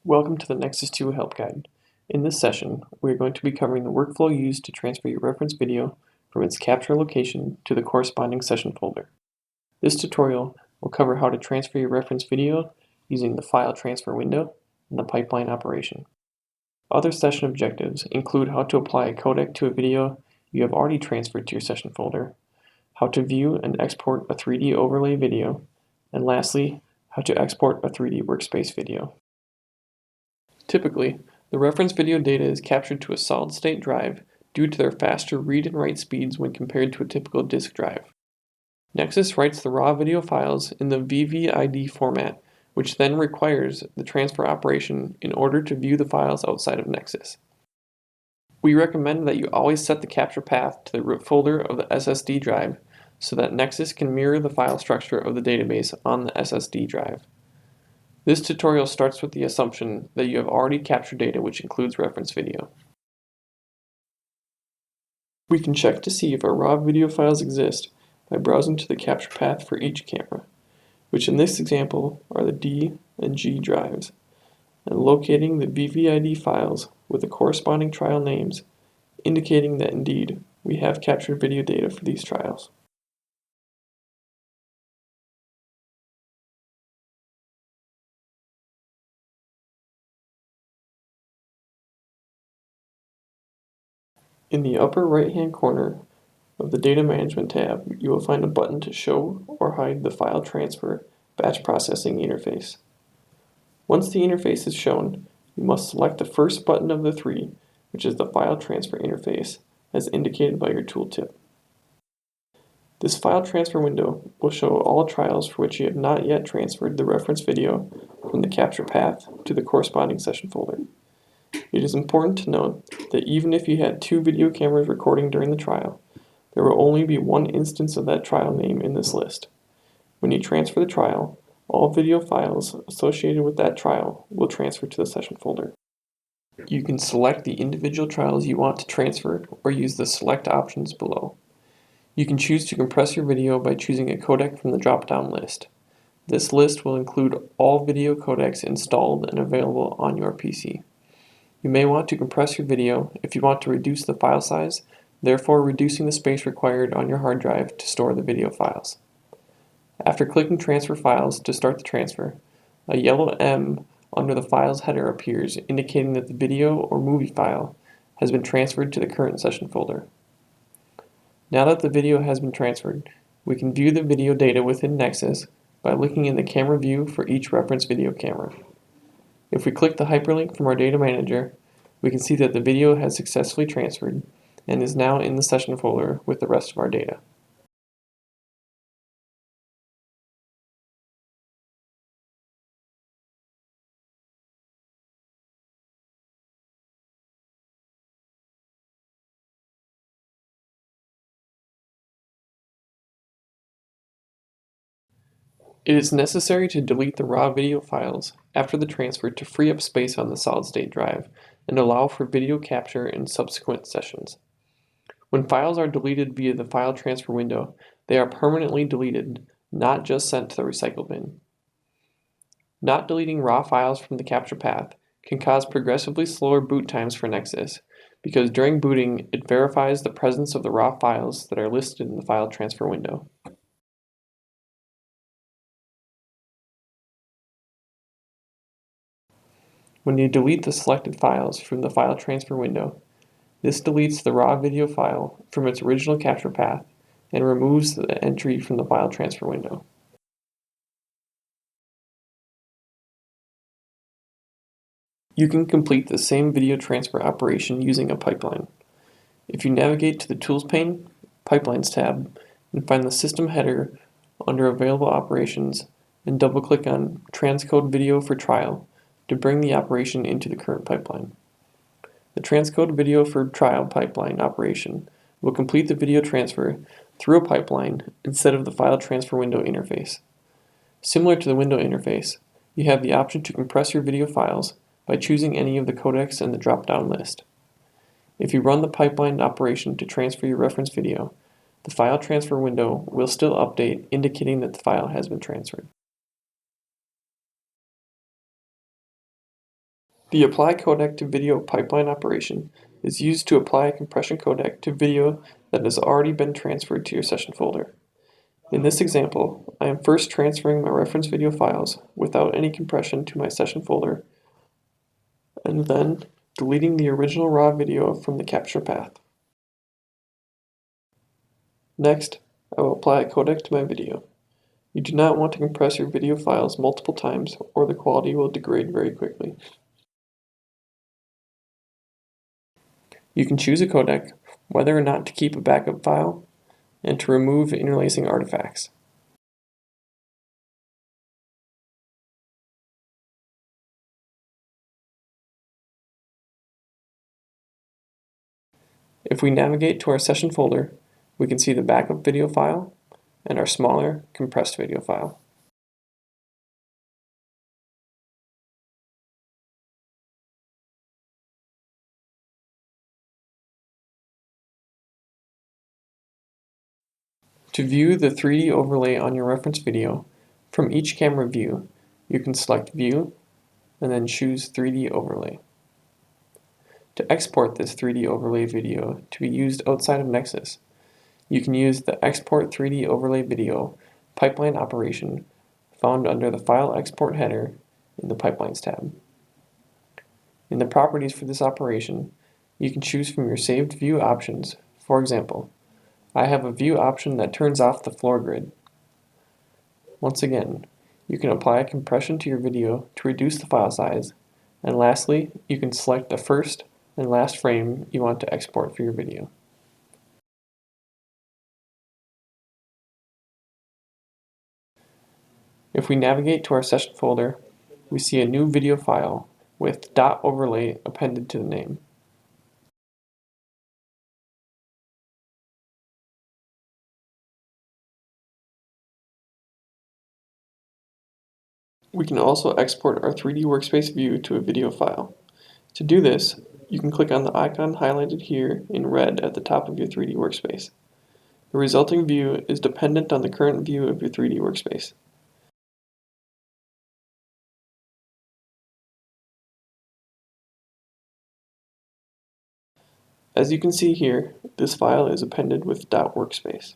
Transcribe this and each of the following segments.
Welcome to the Nexus 2 Help Guide. In this session, we are going to be covering the workflow used to transfer your reference video from its capture location to the corresponding session folder. This tutorial will cover how to transfer your reference video using the file transfer window and the pipeline operation. Other session objectives include how to apply a codec to a video you have already transferred to your session folder, how to view and export a 3D overlay video, and lastly, how to export a 3D workspace video. Typically, the reference video data is captured to a solid-state drive due to their faster read and write speeds when compared to a typical disk drive. Nexus writes the raw video files in the VVID format, which then requires the transfer operation in order to view the files outside of Nexus. We recommend that you always set the capture path to the root folder of the SSD drive so that Nexus can mirror the file structure of the database on the SSD drive. This tutorial starts with the assumption that you have already captured data which includes reference video. We can check to see if our raw video files exist by browsing to the capture path for each camera, which in this example are the D and G drives, and locating the VVID files with the corresponding trial names, indicating that indeed we have captured video data for these trials. In the upper right-hand corner of the Data Management tab, you will find a button to show or hide the File Transfer Batch Processing interface. Once the interface is shown, you must select the first button of the three, which is the File Transfer interface, as indicated by your tooltip. This file transfer window will show all trials for which you have not yet transferred the reference video from the capture path to the corresponding session folder. It is important to note that even if you had two video cameras recording during the trial, there will only be one instance of that trial name in this list. When you transfer the trial, all video files associated with that trial will transfer to the session folder. You can select the individual trials you want to transfer or use the select options below. You can choose to compress your video by choosing a codec from the drop-down list. This list will include all video codecs installed and available on your PC. You may want to compress your video if you want to reduce the file size, therefore reducing the space required on your hard drive to store the video files. After clicking Transfer Files to start the transfer, a yellow M under the file's header appears indicating that the video or movie file has been transferred to the current session folder. Now that the video has been transferred, we can view the video data within Nexus by looking in the camera view for each reference video camera. If we click the hyperlink from our data manager, we can see that the video has successfully transferred and is now in the session folder with the rest of our data. It is necessary to delete the raw video files after the transfer to free up space on the solid-state drive and allow for video capture in subsequent sessions. When files are deleted via the file transfer window, they are permanently deleted, not just sent to the recycle bin. Not deleting raw files from the capture path can cause progressively slower boot times for Nexus, because during booting it verifies the presence of the raw files that are listed in the file transfer window. When you delete the selected files from the file transfer window, this deletes the raw video file from its original capture path and removes the entry from the file transfer window. You can complete the same video transfer operation using a pipeline. If you navigate to the Tools pane, Pipelines tab, and find the system header under Available Operations, and double-click on Transcode Video for Trial to bring the operation into the current pipeline. The Transcode Video for Trial pipeline operation will complete the video transfer through a pipeline instead of the file transfer window interface. Similar to the window interface, you have the option to compress your video files by choosing any of the codecs in the drop-down list. If you run the pipeline operation to transfer your reference video, the file transfer window will still update, indicating that the file has been transferred. The apply codec to video pipeline operation is used to apply a compression codec to video that has already been transferred to your session folder. In this example, I am first transferring my reference video files without any compression to my session folder, and then deleting the original raw video from the capture path. Next, I will apply a codec to my video. You do not want to compress your video files multiple times or the quality will degrade very quickly. You can choose a codec, whether or not to keep a backup file, and to remove interlacing artifacts. If we navigate to our session folder, we can see the backup video file and our smaller, compressed video file. To view the 3D overlay on your reference video, from each camera view, you can select View and then choose 3D Overlay. To export this 3D overlay video to be used outside of Nexus, you can use the Export 3D Overlay Video pipeline operation found under the File Export header in the Pipelines tab. In the properties for this operation, you can choose from your saved view options. For example, I have a view option that turns off the floor grid. Once again, you can apply a compression to your video to reduce the file size, and lastly, you can select the first and last frame you want to export for your video. If we navigate to our session folder, we see a new video file with .overlay appended to the name. We can also export our 3D Workspace view to a video file. To do this, you can click on the icon highlighted here in red at the top of your 3D Workspace. The resulting view is dependent on the current view of your 3D Workspace. As you can see here, this file is appended with .workspace.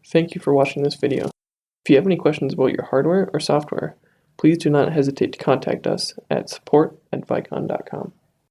Thank you for watching this video. If you have any questions about your hardware or software, please do not hesitate to contact us at support@vicon.com.